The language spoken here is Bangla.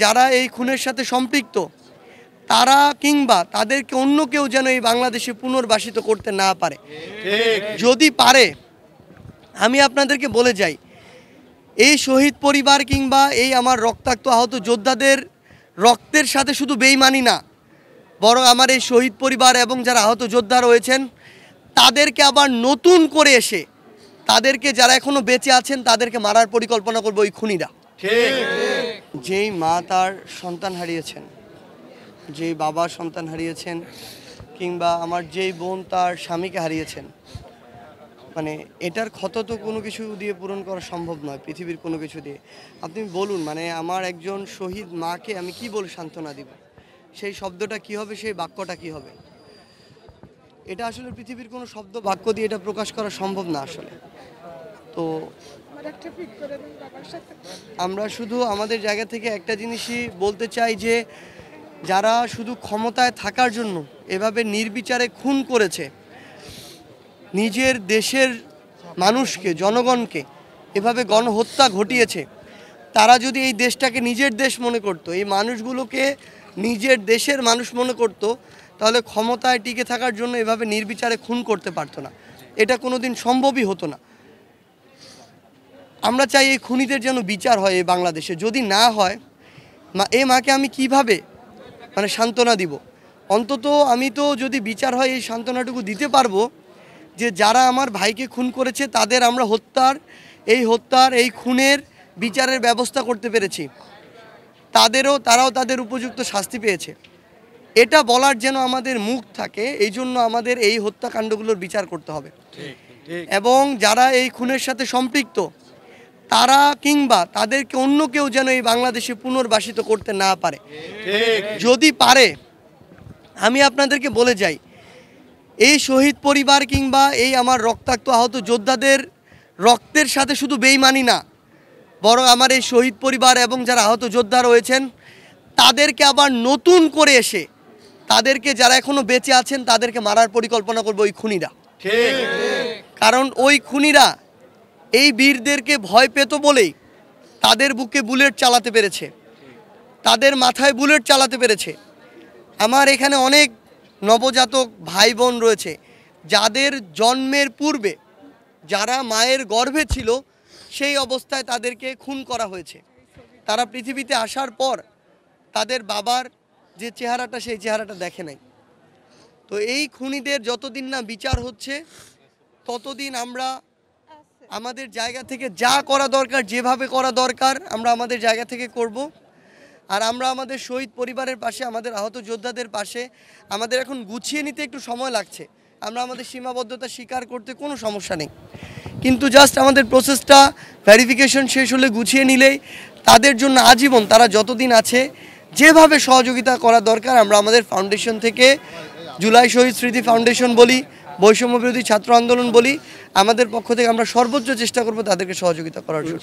যারা এই খুনের সাথে সম্পৃক্ত তারা কিংবা তাদেরকে অন্য কেউ যেন এই বাংলাদেশে পুনর্বাসিত করতে না পারে। যদি পারে, আমি আপনাদেরকে বলে যাই, এই শহীদ পরিবার কিংবা এই আমার রক্তাক্ত আহত যোদ্ধাদের রক্তের সাথে শুধু বেইমানি না, বরং আমার এই শহীদ পরিবার এবং যারা আহত যোদ্ধা রয়েছেন তাদেরকে আবার নতুন করে এসে তাদেরকে, যারা এখনো বেঁচে আছেন, তাদেরকে মারার পরিকল্পনা করবে ওই খুনিরা। যেই মা তার সন্তান হারিয়েছেন, যেই বাবা সন্তান হারিয়েছেন, কিংবা আমার যেই বোন তার স্বামীকে হারিয়েছেন, মানে এটার ক্ষত তো কোনো কিছু দিয়ে পূরণ করা সম্ভব নয়, পৃথিবীর কোনো কিছু দিয়ে। আপনি বলুন, মানে আমার একজন শহীদ মাকে আমি কি বলে সান্ত্বনা দিব? সেই শব্দটা কি হবে, সেই বাক্যটা কি হবে? এটা আসলে পৃথিবীর কোনো শব্দ বাক্য দিয়ে এটা প্রকাশ করা সম্ভব না আসলে। তো আমরা শুধু আমাদের জায়গা থেকে একটা জিনিসই বলতে চাই যে যারা শুধু ক্ষমতায় থাকার জন্য এভাবে নির্বিচারে খুন করেছে, নিজের দেশের মানুষকে, জনগণকে এভাবে গণহত্যা ঘটিয়েছে, তারা যদি এই দেশটাকে নিজের দেশ মনে করত, এই মানুষগুলোকে নিজের দেশের মানুষ মনে করত, তাহলে ক্ষমতায় টিকে থাকার জন্য এভাবে নির্বিচারে খুন করতে পারতো না। এটা কোনোদিন সম্ভবই হতো না। আমরা চাই এই খুনিদের যেন বিচার হয় এই বাংলাদেশে। যদি না হয়, এই মাকে আমি কিভাবে মানে সান্ত্বনা দিব? অন্তত আমি তো যদি বিচার হয় এই সান্ত্বনাটুকু দিতে পারবো যে যারা আমার ভাইকে খুন করেছে তাদের আমরা হত্যার এই খুনের বিচারের ব্যবস্থা করতে পেরেছি, তারাও তাদের উপযুক্ত শাস্তি পেয়েছে। এটা বলার যেন আমাদের মুখ থাকে, এই জন্য আমাদের এই হত্যাকাণ্ডগুলোর বিচার করতে হবে। এবং যারা এই খুনের সাথে সম্পৃক্ত তারা কিংবা তাদেরকে অন্য কেউ যেন এই বাংলাদেশে পুনর্বাসিত করতে না পারে। যদি পারে, আমি আপনাদেরকে বলে যাই, এই শহীদ পরিবার কিংবা এই আমার রক্তাক্ত আহত যোদ্ধাদের রক্তের সাথে শুধু বেইমানি না, বরং আমার এই শহীদ পরিবার এবং যারা আহত যোদ্ধা রয়েছেন তাদেরকে আবার নতুন করে এসে তাদেরকে, যারা এখনো বেঁচে আছেন, তাদেরকে মারার পরিকল্পনা করবে ওই খুনিরা। কারণ ওই খুনিরা এই বীরদেরকে ভয় পেত বলেই তাদের বুকে বুলেট চালাতে পেরেছে, তাদের মাথায় বুলেট চালাতে পেরেছে। আমার এখানে অনেক নবজাতক ভাই বোন রয়েছে যাদের জন্মের পূর্বে, যারা মায়ের গর্ভে ছিল, সেই অবস্থায় তাদেরকে খুন করা হয়েছে। তারা পৃথিবীতে আসার পর তাদের বাবার যে চেহারাটা, সেই চেহারাটা দেখে নাই। তো এই খুনিদের যতদিন না বিচার হচ্ছে, ততদিন আমরা আমাদের জায়গা থেকে যা করা দরকার, যেভাবে করা দরকার, আমরা আমাদের জায়গা থেকে করব। আর আমরা আমাদের শহীদ পরিবারের পাশে, আমাদের আহত যোদ্ধাদের পাশে। আমাদের এখন গুছিয়ে নিতে একটু সময় লাগছে, আমরা আমাদের সীমাবদ্ধতা স্বীকার করতে কোনো সমস্যা নেই, কিন্তু জাস্ট আমাদের প্রসেসটা ভেরিফিকেশন শেষ হলে গুছিয়ে নিলেই তাদের জন্য আজীবন, তারা যতদিন আছে, যেভাবে সহযোগিতা করা দরকার আমরা আমাদের ফাউন্ডেশন থেকে, জুলাই শহীদ স্মৃতি ফাউন্ডেশন বলি, বৈষম্য বিরোধী ছাত্র আন্দোলন বলি, আমাদের পক্ষ থেকে আমরা সর্বোচ্চ চেষ্টা করব তাদেরকে সহযোগিতা করার জন্য।